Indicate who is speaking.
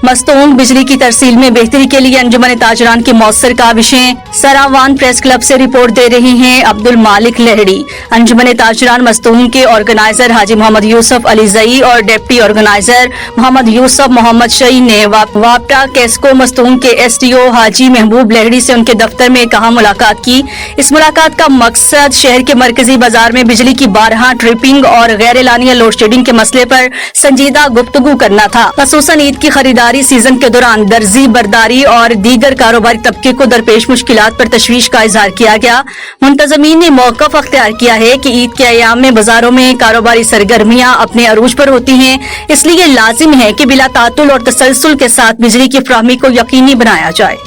Speaker 1: मस्तूंग बिजली की तरसील में बेहतरी के लिए अंजुमन ताजरान के मौसर काविशें। सरावान प्रेस क्लब से रिपोर्ट दे रहे हैं अब्दुल मालिक लहड़ी। अंजुमन ताजरान मस्तूंग के ऑर्गेनाइजर हाजी मोहम्मद यूसुफ अली जई और डिप्टी ऑर्गेनाइजर मोहम्मद यूसुफ मोहम्मद शई ने वापटा केस्को मस्तूंग के SDO हाजी महबूब लहड़ी से उनके दफ्तर में कहा मुलाकात की। इस मुलाकात का मकसद शहर के मरकजी बाजार में बिजली की बारहा ट्रिपिंग और गैर एलानिया लोड शेडिंग के मसले पर संजीदा गुफ्तगू करना था। खसूसन ईद की खरीदारी सीजन के दौरान दर्जी बरदारी और दीगर कारोबारी तबके को दरपेश मुश्किलात पर तशवीश का इजहार किया गया। मुंतजमीन ने मौक़िफ़ अख्तियार किया है कि ईद के अयाम में बाजारों में कारोबारी सरगर्मियां अपने अरूज पर होती हैं, इसलिए लाजिम है कि बिला तातुल और तसलसल के साथ बिजली की फराहमी को यकीनी बनाया जाए।